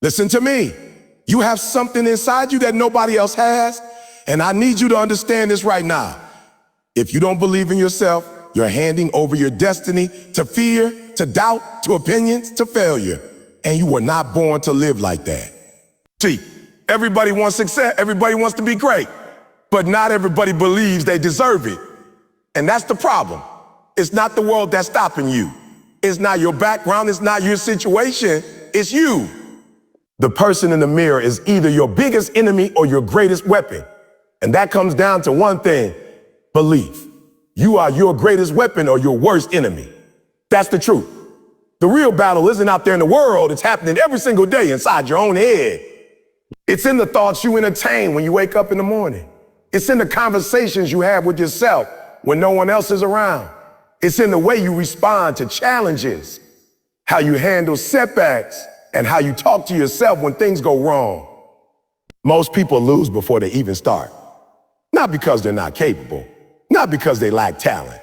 Listen to me. You have something inside you that nobody else has, and I need you to understand this right now. If you don't believe in yourself, you're handing over your destiny to fear, to doubt, to opinions, to failure. And you were not born to live like that. See, everybody wants success, everybody wants to be great, but not everybody believes they deserve it. And that's the problem. It's not the world that's stopping you. It's not your background, it's not your situation, it's you. The person in the mirror is either your biggest enemy or your greatest weapon. And that comes down to one thing, belief. You are your greatest weapon or your worst enemy. That's the truth. The real battle isn't out there in the world, it's happening every single day inside your own head. It's in the thoughts you entertain when you wake up in the morning. It's in the conversations you have with yourself when no one else is around. It's in the way you respond to challenges, how you handle setbacks, and how you talk to yourself when things go wrong. Most people lose before they even start. Not because they're not capable, not because they lack talent,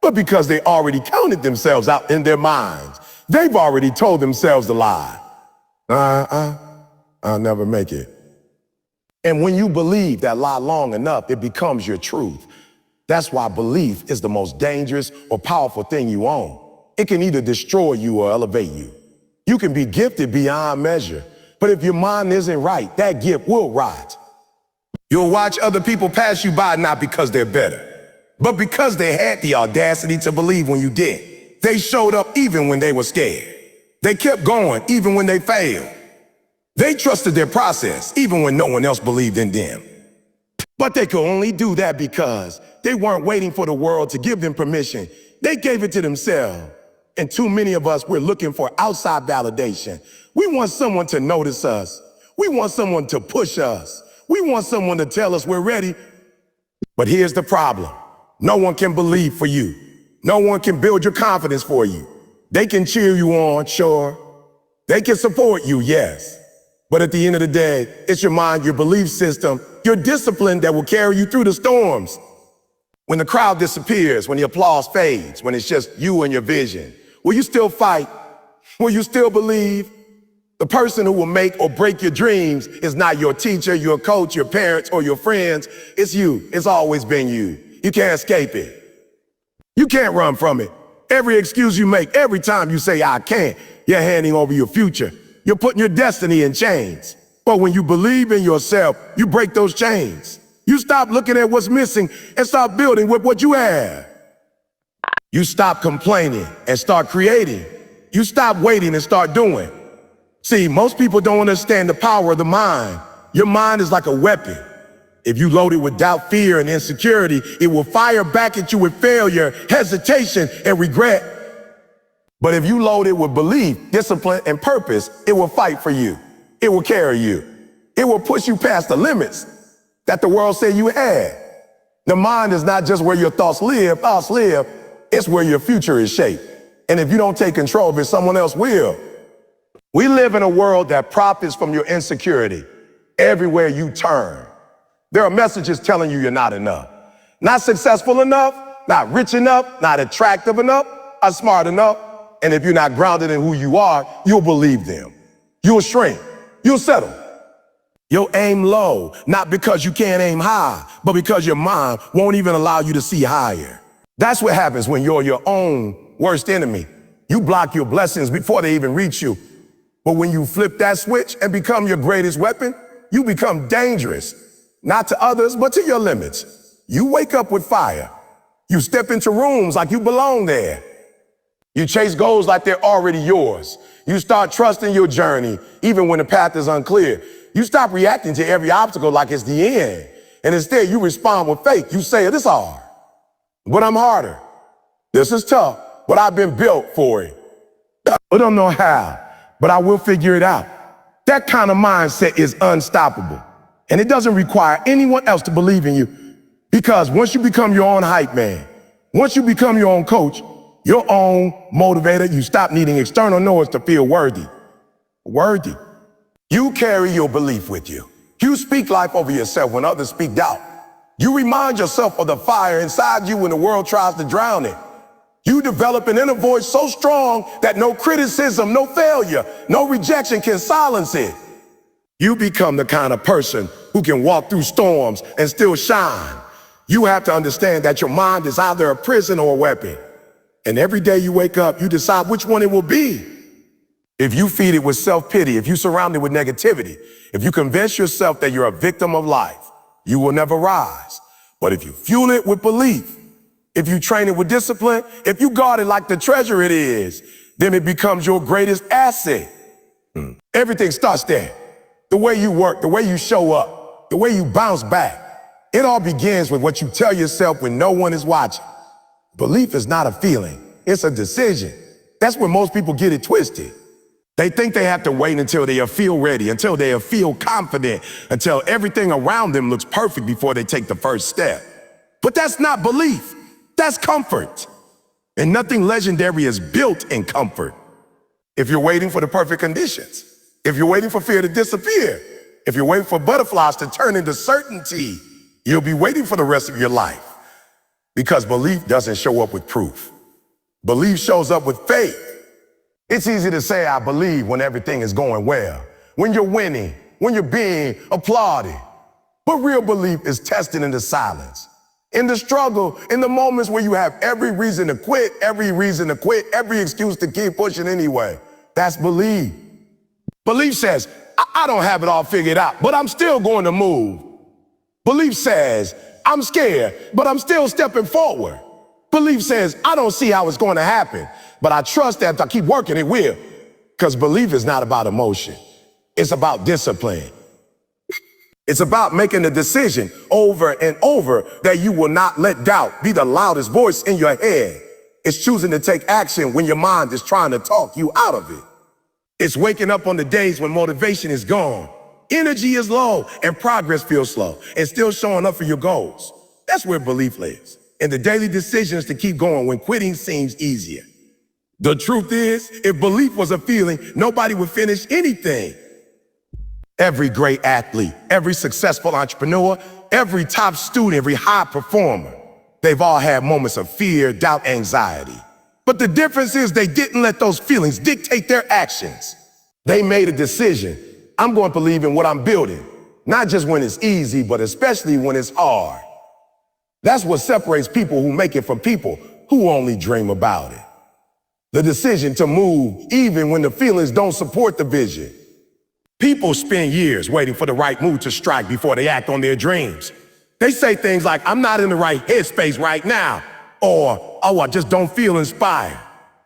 but because they already counted themselves out in their minds. They've already told themselves the lie. I'll never make it. And when you believe that lie long enough, it becomes your truth. That's why belief is the most dangerous or powerful thing you own. It can either destroy you or elevate you. You can be gifted beyond measure, but if your mind isn't right, that gift will rot. You'll watch other people pass you by not because they're better, but because they had the audacity to believe when you did. They showed up even when they were scared. They kept going even when they failed. They trusted their process even when no one else believed in them. But they could only do that because they weren't waiting for the world to give them permission. They gave it to themselves. And too many of us, we're looking for outside validation. We want someone to notice us. We want someone to push us. We want someone to tell us we're ready. But here's the problem. No one can believe for you. No one can build your confidence for you. They can cheer you on, sure. They can support you, yes. But at the end of the day, it's your mind, your belief system, your discipline that will carry you through the storms. When the crowd disappears, when the applause fades, when it's just you and your vision, will you still fight? Will you still believe? The person who will make or break your dreams is not your teacher, your coach, your parents, or your friends. It's you. It's always been you. You can't escape it. You can't run from it. Every excuse you make, every time you say, I can't, you're handing over your future. You're putting your destiny in chains. But when you believe in yourself, you break those chains. You stop looking at what's missing and start building with what you have. You stop complaining and start creating. You stop waiting and start doing. See, most people don't understand the power of the mind. Your mind is like a weapon. If you load it with doubt, fear, and insecurity, it will fire back at you with failure, hesitation, and regret. But if you load it with belief, discipline, and purpose, it will fight for you. It will carry you. It will push you past the limits that the world said you had. The mind is not just where your thoughts live, it's where your future is shaped. And if you don't take control of it, someone else will. We live in a world that profits from your insecurity. Everywhere you turn, there are messages telling you you're not enough. Not successful enough, not rich enough, not attractive enough, or smart enough. And if you're not grounded in who you are, you'll believe them. You'll shrink. You'll settle. You'll aim low, not because you can't aim high, but because your mind won't even allow you to see higher. That's what happens when you're your own worst enemy. You block your blessings before they even reach you. But when you flip that switch and become your greatest weapon, you become dangerous, not to others, but to your limits. You wake up with fire. You step into rooms like you belong there. You chase goals like they're already yours. You start trusting your journey, even when the path is unclear. You stop reacting to every obstacle like it's the end. And instead, you respond with faith. You say, this is hard, but I'm harder. This is tough, but I've been built for it. I don't know how, but I will figure it out. That kind of mindset is unstoppable. And it doesn't require anyone else to believe in you. Because once you become your own hype man, once you become your own coach, your own motivator, you stop needing external noise to feel worthy. Worthy. You carry your belief with you. You speak life over yourself when others speak doubt. You remind yourself of the fire inside you when the world tries to drown it. You develop an inner voice so strong that no criticism, no failure, no rejection can silence it. You become the kind of person who can walk through storms and still shine. You have to understand that your mind is either a prison or a weapon. And every day you wake up, you decide which one it will be. If you feed it with self-pity, if you surround it with negativity, if you convince yourself that you're a victim of life, you will never rise. But if you fuel it with belief, if you train it with discipline, if you guard it like the treasure it is, then it becomes your greatest asset. Everything starts there. The way you work, the way you show up, the way you bounce back. It all begins with what you tell yourself when no one is watching. Belief is not a feeling, it's a decision. That's where most people get it twisted. They think they have to wait until they feel ready, until they feel confident, until everything around them looks perfect before they take the first step. But that's not belief, that's comfort. And nothing legendary is built in comfort. If you're waiting for the perfect conditions, if you're waiting for fear to disappear, if you're waiting for butterflies to turn into certainty, you'll be waiting for the rest of your life. Because belief doesn't show up with proof. Belief shows up with faith. It's easy to say, I believe, when everything is going well, when you're winning, when you're being applauded. But real belief is tested in the silence, in the struggle, in the moments where you have every reason to quit, every excuse to keep pushing anyway. That's belief. Belief says, I don't have it all figured out, but I'm still going to move. Belief says, I'm scared, but I'm still stepping forward. Belief says, I don't see how it's going to happen, but I trust that if I keep working, it will. Because belief is not about emotion. It's about discipline. It's about making a decision over and over that you will not let doubt be the loudest voice in your head. It's choosing to take action when your mind is trying to talk you out of it. It's waking up on the days when motivation is gone, energy is low, and progress feels slow, and still showing up for your goals. That's where belief lives, in the daily decisions to keep going when quitting seems easier. The truth is, if belief was a feeling, nobody would finish anything. Every great athlete, every successful entrepreneur, every top student, every high performer, they've all had moments of fear, doubt, anxiety. But the difference is they didn't let those feelings dictate their actions. They made a decision. I'm going to believe in what I'm building, not just when it's easy, but especially when it's hard. That's what separates people who make it from people who only dream about it. The decision to move even when the feelings don't support the vision. People spend years waiting for the right mood to strike before they act on their dreams. They say things like, I'm not in the right headspace right now, or, oh, I just don't feel inspired.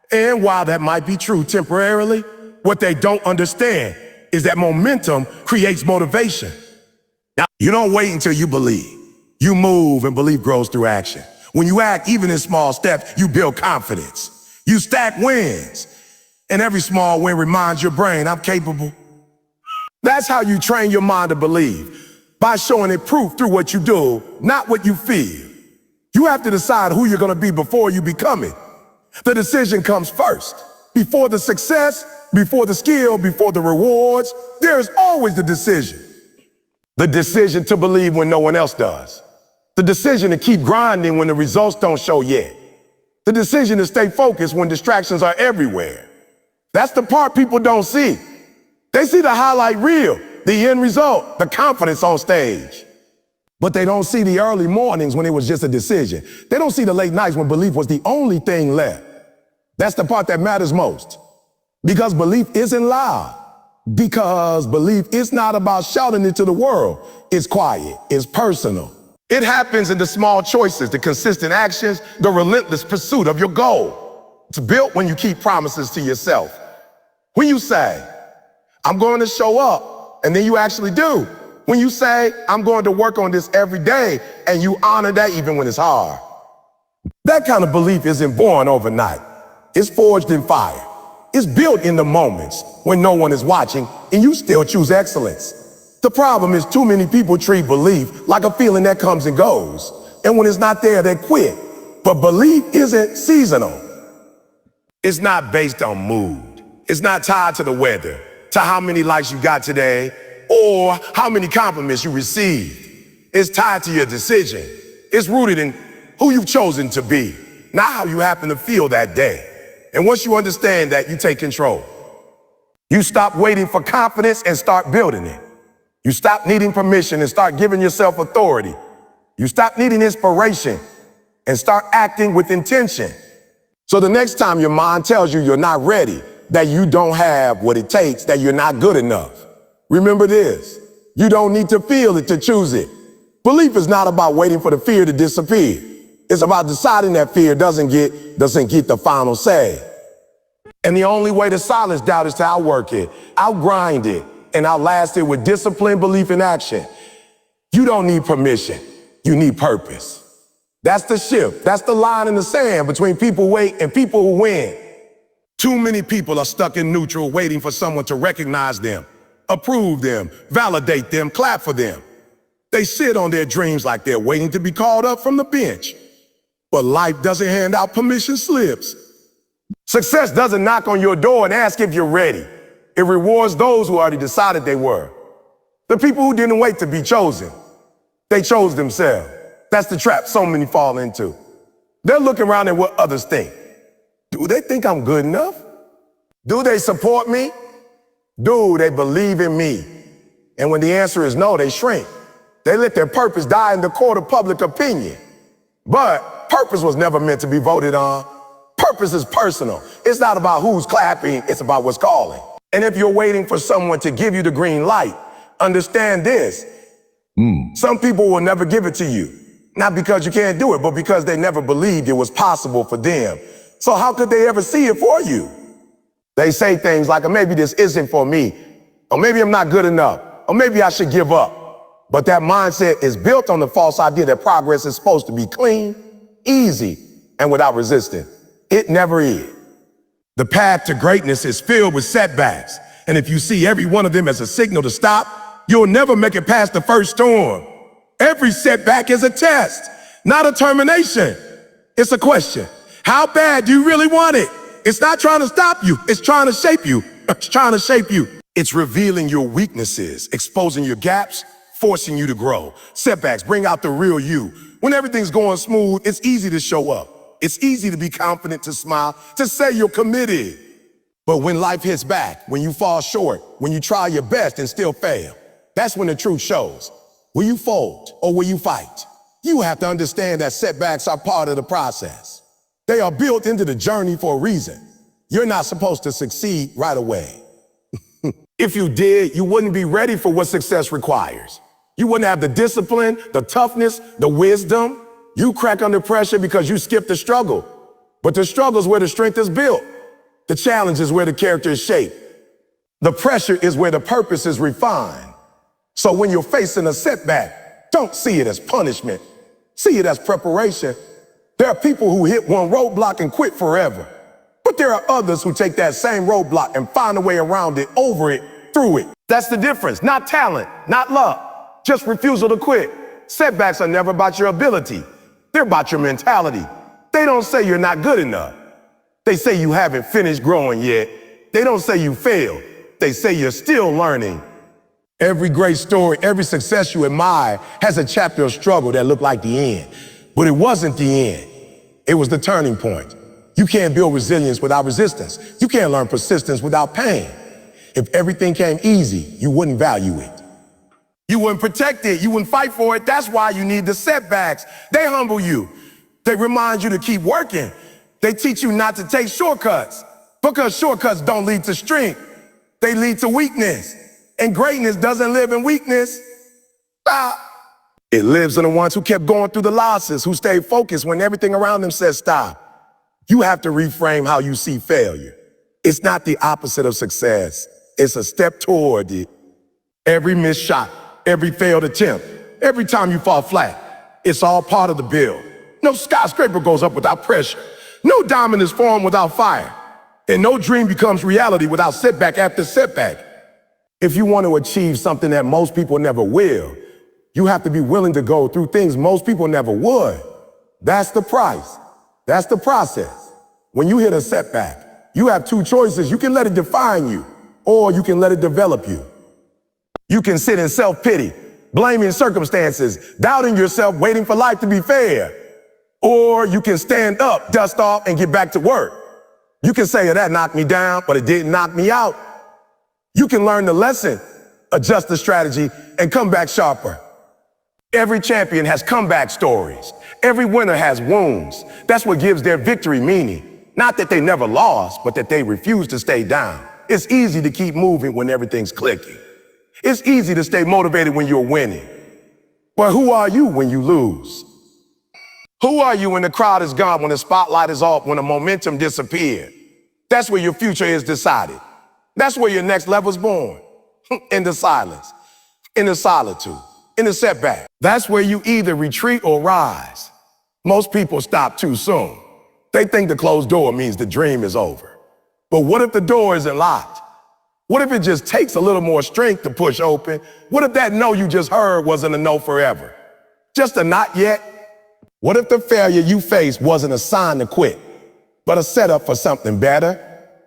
And while that might be true temporarily, what they don't understand is that momentum creates motivation. Now, you don't wait until you believe. You move, and belief grows through action. When you act, even in small steps, you build confidence. You stack wins. And every small win reminds your brain, I'm capable. That's how you train your mind to believe, by showing it proof through what you do, not what you feel. You have to decide who you're going to be before you become it. The decision comes first. Before the success, before the skill, before the rewards, there's always the decision. The decision to believe when no one else does. The decision to keep grinding when the results don't show yet. The decision to stay focused when distractions are everywhere. That's the part people don't see. They see the highlight reel, the end result, the confidence on stage. But they don't see the early mornings when it was just a decision. They don't see the late nights when belief was the only thing left. That's the part that matters most. Because belief isn't loud. Because belief is not about shouting it to the world. It's quiet. It's personal. It happens in the small choices, the consistent actions, the relentless pursuit of your goal. It's built when you keep promises to yourself. When you say, I'm going to show up, and then you actually do. When you say, I'm going to work on this every day, and you honor that even when it's hard. That kind of belief isn't born overnight. It's forged in fire. It's built in the moments when no one is watching, and you still choose excellence. The problem is too many people treat belief like a feeling that comes and goes, and when it's not there, they quit. But belief isn't seasonal. It's not based on mood. It's not tied to the weather, to how many likes you got today, or how many compliments you received. It's tied to your decision. It's rooted in who you've chosen to be, not how you happen to feel that day. And once you understand that, you take control. You stop waiting for confidence and start building it. You stop needing permission and start giving yourself authority. You stop needing inspiration and start acting with intention. So the next time your mind tells you you're not ready, that you don't have what it takes, that you're not good enough, remember this: you don't need to feel it to choose it. Belief is not about waiting for the fear to disappear. It's about deciding that fear doesn't get the final say. And the only way to silence doubt is to outwork it, outgrind it, and outlast it with discipline, belief, and action. You don't need permission. You need purpose. That's the shift. That's the line in the sand between people who wait and people who win. Too many people are stuck in neutral, waiting for someone to recognize them, approve them, validate them, clap for them. They sit on their dreams like they're waiting to be called up from the bench. But life doesn't hand out permission slips. Success doesn't knock on your door and ask if you're ready. It rewards those who already decided they were. The people who didn't wait to be chosen. They chose themselves. That's the trap so many fall into. They're looking around at what others think. Do they think I'm good enough? Do they support me? Do they believe in me? And when the answer is no, they shrink. They let their purpose die in the court of public opinion. But purpose was never meant to be voted on. Purpose is personal. It's not about who's clapping, it's about what's calling. And if you're waiting for someone to give you the green light, understand this. Some people will never give it to you. Not because you can't do it, but because they never believed it was possible for them. So how could they ever see it for you? They say things like, maybe this isn't for me, or maybe I'm not good enough, or maybe I should give up. But that mindset is built on the false idea that progress is supposed to be clean, easy, and without resistance. It never is. The path to greatness is filled with setbacks. And if you see every one of them as a signal to stop, you'll never make it past the first storm. Every setback is a test, not a termination. It's a question. How bad do you really want it? It's not trying to stop you. It's trying to shape you. It's trying to shape you. It's revealing your weaknesses, exposing your gaps, forcing you to grow. Setbacks bring out the real you. When everything's going smooth, it's easy to show up. It's easy to be confident, to smile, to say you're committed. But when life hits back, when you fall short, when you try your best and still fail, that's when the truth shows. Will you fold or will you fight? You have to understand that setbacks are part of the process. They are built into the journey for a reason. You're not supposed to succeed right away. If you did, you wouldn't be ready for what success requires. You wouldn't have the discipline, the toughness, the wisdom. You crack under pressure because you skipped the struggle. But the struggle is where the strength is built. The challenge is where the character is shaped. The pressure is where the purpose is refined. So when you're facing a setback, don't see it as punishment. See it as preparation. There are people who hit one roadblock and quit forever. But there are others who take that same roadblock and find a way around it, over it, through it. That's the difference. Not talent, not luck, just refusal to quit. Setbacks are never about your ability. They're about your mentality. They don't say you're not good enough. They say you haven't finished growing yet. They don't say you failed. They say you're still learning. Every great story, every success you admire has a chapter of struggle that looked like the end. But it wasn't the end. It was the turning point. You can't build resilience without resistance. You can't learn persistence without pain. If everything came easy, you wouldn't value it. You wouldn't protect it. You wouldn't fight for it. That's why you need the setbacks. They humble you. They remind you to keep working. They teach you not to take shortcuts, because shortcuts don't lead to strength. They lead to weakness. And greatness doesn't live in weakness. It lives in the ones who kept going through the losses, who stayed focused when everything around them said stop. You have to reframe how you see failure. It's not the opposite of success. It's a step toward it. Every missed shot, every failed attempt, every time you fall flat, it's all part of the build. No skyscraper goes up without pressure. No diamond is formed without fire. And no dream becomes reality without setback after setback. If you want to achieve something that most people never will, you have to be willing to go through things most people never would. That's the price. That's the process. When you hit a setback, you have two choices. You can let it define you, or you can let it develop you. You can sit in self-pity, blaming circumstances, doubting yourself, waiting for life to be fair. Or you can stand up, dust off, and get back to work. You can say, that knocked me down, but it didn't knock me out. You can learn the lesson, adjust the strategy, and come back sharper. Every champion has comeback stories. Every winner has wounds. That's what gives their victory meaning. Not that they never lost, but that they refuse to stay down. It's easy to keep moving when everything's clicking. It's easy to stay motivated when you're winning. But who are you when you lose? Who are you when the crowd is gone, when the spotlight is off, when the momentum disappeared? That's where your future is decided. That's where your next level is born. In the silence, in the solitude, in the setback. That's where you either retreat or rise. Most people stop too soon. They think the closed door means the dream is over. But what if the door isn't locked? What if it just takes a little more strength to push open? What if that no you just heard wasn't a no forever? Just a not yet? What if the failure you faced wasn't a sign to quit, but a setup for something better?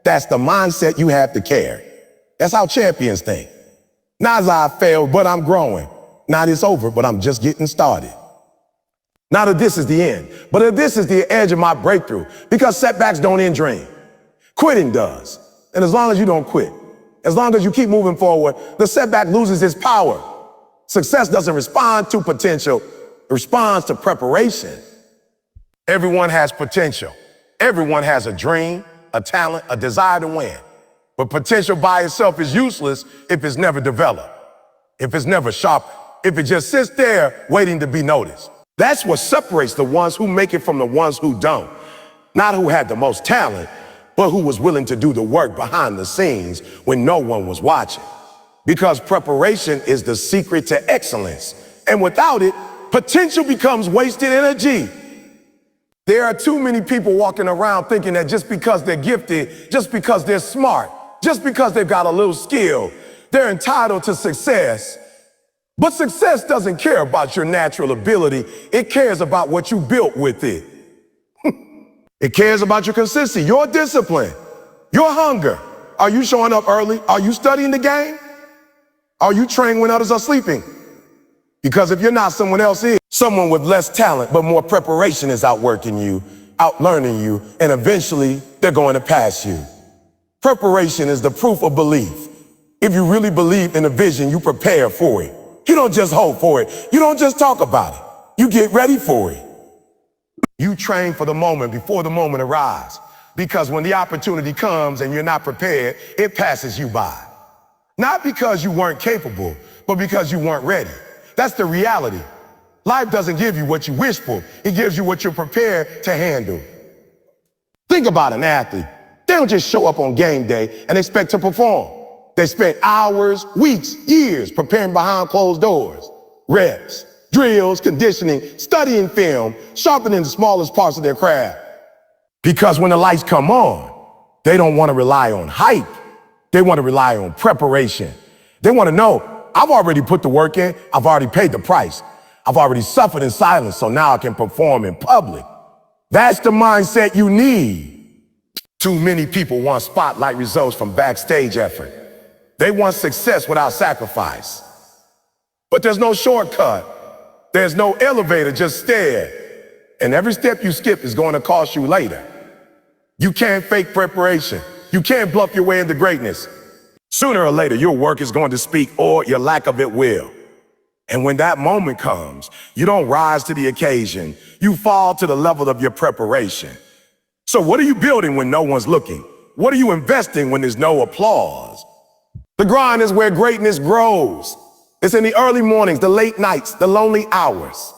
That's the mindset you have to carry. That's how champions think. Not as I failed, but I'm growing. Not it's over, but I'm just getting started. Not that this is the end, but that this is the edge of my breakthrough, because setbacks don't end dream. Quitting does. And as long as you don't quit, as long as you keep moving forward, the setback loses its power. Success doesn't respond to potential, it responds to preparation. Everyone has potential. Everyone has a dream, a talent, a desire to win. But potential by itself is useless if it's never developed, if it's never sharpened, if it just sits there waiting to be noticed. That's what separates the ones who make it from the ones who don't. Not who had the most talent, but who was willing to do the work behind the scenes when no one was watching. Because preparation is the secret to excellence. And without it, potential becomes wasted energy. There are too many people walking around thinking that just because they're gifted, just because they're smart, just because they've got a little skill, they're entitled to success. But success doesn't care about your natural ability. It cares about what you built with it. It cares about your consistency, your discipline, your hunger. Are you showing up early? Are you studying the game? Are you training when others are sleeping? Because if you're not, someone else is. Someone with less talent but more preparation is outworking you, outlearning you, and eventually they're going to pass you. Preparation is the proof of belief. If you really believe in a vision, you prepare for it. You don't just hope for it. You don't just talk about it. You get ready for it. You train for the moment before the moment arrives. Because when the opportunity comes and you're not prepared, it passes you by. Not because you weren't capable, but because you weren't ready. That's the reality. Life doesn't give you what you wish for. It gives you what you're prepared to handle. Think about an athlete. They don't just show up on game day and expect to perform. They spend hours, weeks, years preparing behind closed doors. Reps, drills, conditioning, studying film, sharpening the smallest parts of their craft. Because when the lights come on, they don't want to rely on hype. They want to rely on preparation. They want to know, I've already put the work in. I've already paid the price. I've already suffered in silence, so now I can perform in public. That's the mindset you need. Too many people want spotlight results from backstage effort. They want success without sacrifice. But there's no shortcut. There's no elevator, just stare. And every step you skip is going to cost you later. You can't fake preparation. You can't bluff your way into greatness. Sooner or later, your work is going to speak, or your lack of it will. And when that moment comes, you don't rise to the occasion. You fall to the level of your preparation. So what are you building when no one's looking? What are you investing when there's no applause? The grind is where greatness grows. It's in the early mornings, the late nights, the lonely hours.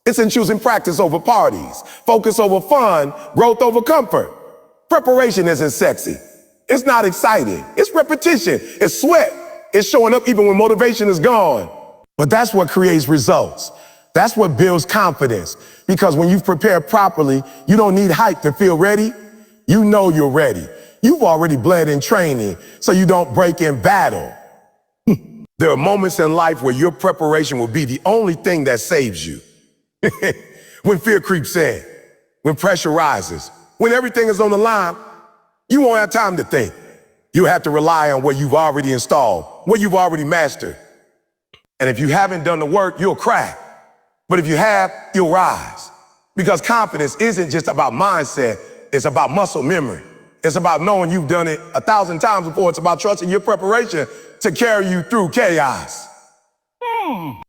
It's in choosing practice over parties, focus over fun, growth over comfort. Preparation isn't sexy. It's not exciting. It's repetition. It's sweat. It's showing up even when motivation is gone. But that's what creates results. That's what builds confidence. Because when you've prepared properly, you don't need hype to feel ready. You know you're ready. You've already bled in training, so you don't break in battle. There are moments in life where your preparation will be the only thing that saves you. When fear creeps in, when pressure rises, when everything is on the line, you won't have time to think. You have to rely on what you've already installed, what you've already mastered. And if you haven't done the work, you'll crack. But if you have, you'll rise. Because confidence isn't just about mindset, it's about muscle memory. It's about knowing you've done it 1,000 times before. It's about trusting your preparation to carry you through chaos.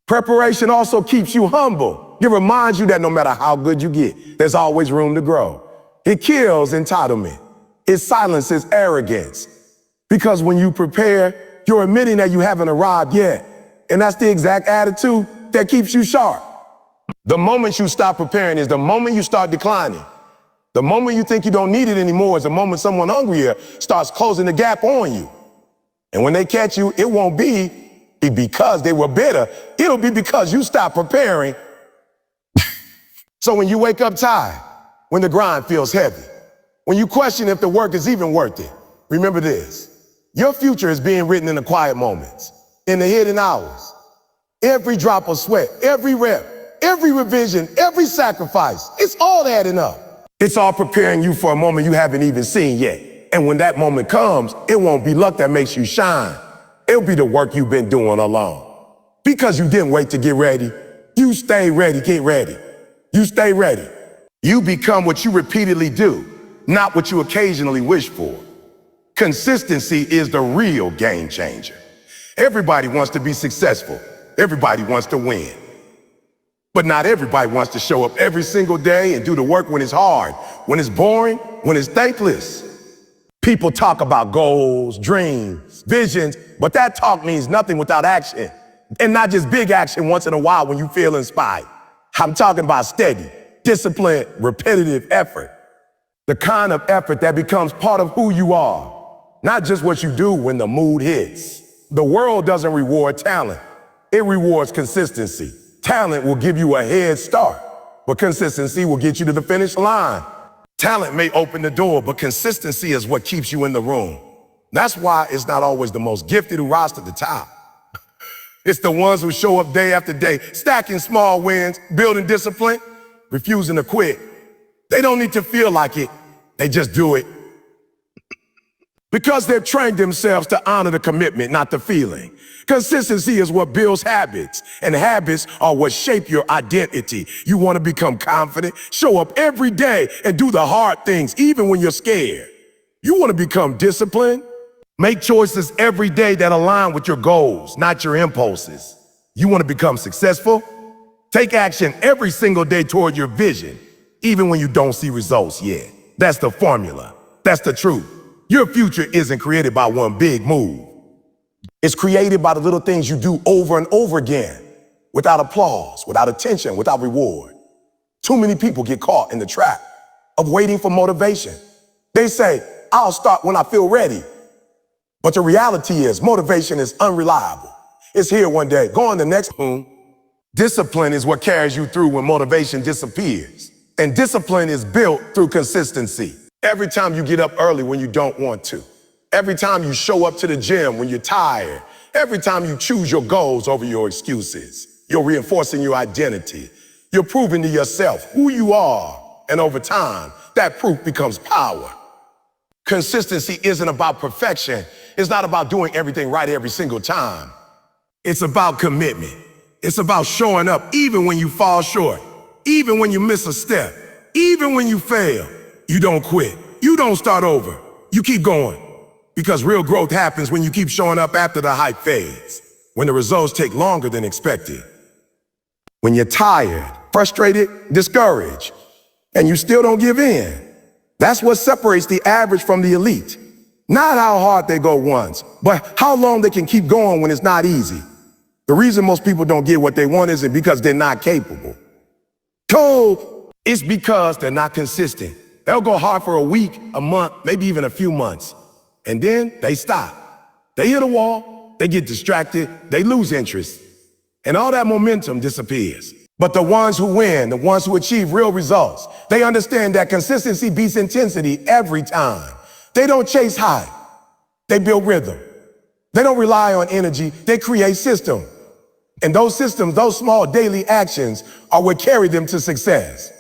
Preparation also keeps you humble. It reminds you that no matter how good you get, there's always room to grow. It kills entitlement. It silences arrogance. Because when you prepare, you're admitting that you haven't arrived yet. And that's the exact attitude that keeps you sharp. The moment you stop preparing is the moment you start declining. The moment you think you don't need it anymore is the moment someone hungrier starts closing the gap on you. And when they catch you, it won't be because they were better. It'll be because you stopped preparing. So when you wake up tired, when the grind feels heavy, when you question if the work is even worth it, remember this. Your future is being written in the quiet moments, in the hidden hours. Every drop of sweat, every rep, every revision, every sacrifice, it's all adding up. It's all preparing you for a moment you haven't even seen yet. And when that moment comes, it won't be luck that makes you shine. It'll be the work you've been doing alone. Because you didn't wait to get ready. You stay ready, get ready. You stay ready. You become what you repeatedly do, not what you occasionally wish for. Consistency is the real game changer. Everybody wants to be successful. Everybody wants to win. But not everybody wants to show up every single day and do the work when it's hard, when it's boring, when it's thankless. People talk about goals, dreams, visions, but that talk means nothing without action. And not just big action once in a while when you feel inspired. I'm talking about steady, disciplined, repetitive effort. The kind of effort that becomes part of who you are, not just what you do when the mood hits. The world doesn't reward talent. It rewards consistency. Talent will give you a head start, but consistency will get you to the finish line. Talent may open the door, but consistency is what keeps you in the room. That's why it's not always the most gifted who rise to the top. It's the ones who show up day after day, stacking small wins, building discipline, refusing to quit. They don't need to feel like it. They just do it. Because they've trained themselves to honor the commitment, not the feeling. Consistency is what builds habits, and habits are what shape your identity. You want to become confident, show up every day and do the hard things, even when you're scared. You want to become disciplined, make choices every day that align with your goals, not your impulses. You want to become successful? Take action every single day toward your vision, even when you don't see results yet. That's the formula. That's the truth. Your future isn't created by one big move. It's created by the little things you do over and over again, without applause, without attention, without reward. Too many people get caught in the trap of waiting for motivation. They say, I'll start when I feel ready. But the reality is motivation is unreliable. It's here one day, gone the next. Discipline is what carries you through when motivation disappears. And discipline is built through consistency. Every time you get up early when you don't want to. Every time you show up to the gym when you're tired. Every time you choose your goals over your excuses. You're reinforcing your identity. You're proving to yourself who you are. And over time, that proof becomes power. Consistency isn't about perfection. It's not about doing everything right every single time. It's about commitment. It's about showing up even when you fall short, even when you miss a step, even when you fail. You don't quit. You don't start over. You keep going. Because real growth happens when you keep showing up after the hype fades, when the results take longer than expected. When you're tired, frustrated, discouraged, and you still don't give in. That's what separates the average from the elite. Not how hard they go once, but how long they can keep going when it's not easy. The reason most people don't get what they want isn't because they're not capable. It's because they're not consistent. They'll go hard for a week, a month, maybe even a few months. And then they stop. They hit a wall, they get distracted, they lose interest. And all that momentum disappears. But the ones who win, the ones who achieve real results, they understand that consistency beats intensity every time. They don't chase hype. They build rhythm. They don't rely on energy. They create system. And those systems, those small daily actions are what carry them to success.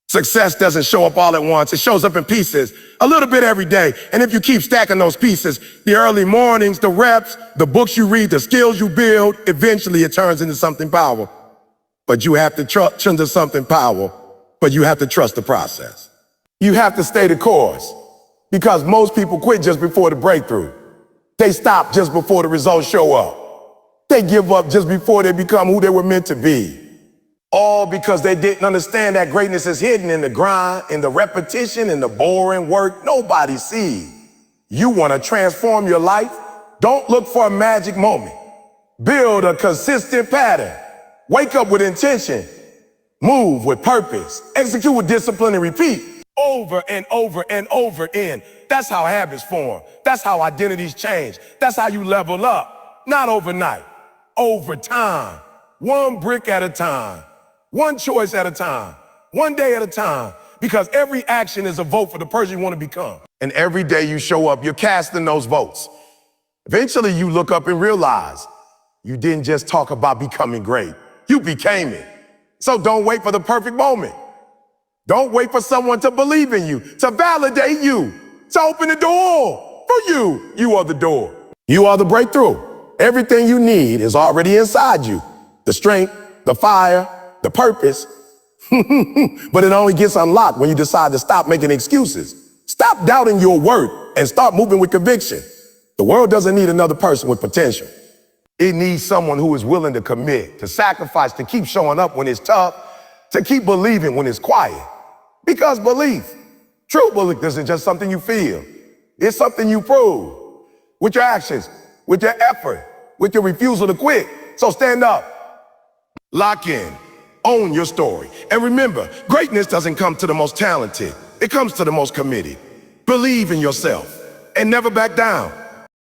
Success doesn't show up all at once. It shows up in pieces, a little bit every day. And if you keep stacking those pieces, the early mornings, the reps, the books you read, the skills you build, eventually it turns into something powerful. But you have to trust into something powerful. but you have to trust the process. You have to stay the course, because most people quit just before the breakthrough. They stop just before the results show up. They give up just before they become who they were meant to be. All because they didn't understand that greatness is hidden in the grind, in the repetition, in the boring work nobody sees. You want to transform your life? Don't look for a magic moment. Build a consistent pattern. Wake up with intention. Move with purpose. Execute with discipline and repeat. Over and over and over again. That's how habits form. That's how identities change. That's how you level up. Not overnight. Over time. One brick at a time. One choice at a time. One day at a time. Because every action is a vote for the person you want to become. And every day you show up, you're casting those votes. Eventually you look up and realize you didn't just talk about becoming great. You became it. So don't wait for the perfect moment. Don't wait for someone to believe in you, to validate you, to open the door for you. You are the door. You are the breakthrough. Everything you need is already inside you. The strength, the fire, the purpose. But it only gets unlocked when you decide to stop making excuses. Stop doubting your worth and start moving with conviction. The world doesn't need another person with potential. It needs someone who is willing to commit, to sacrifice, to keep showing up when it's tough, to keep believing when it's quiet. Because belief, true belief, isn't just something you feel. It's something you prove with your actions, with your effort, with your refusal to quit. So stand up, lock in, own your story. And remember, greatness doesn't come to the most talented. It comes to the most committed. Believe in yourself and never back down.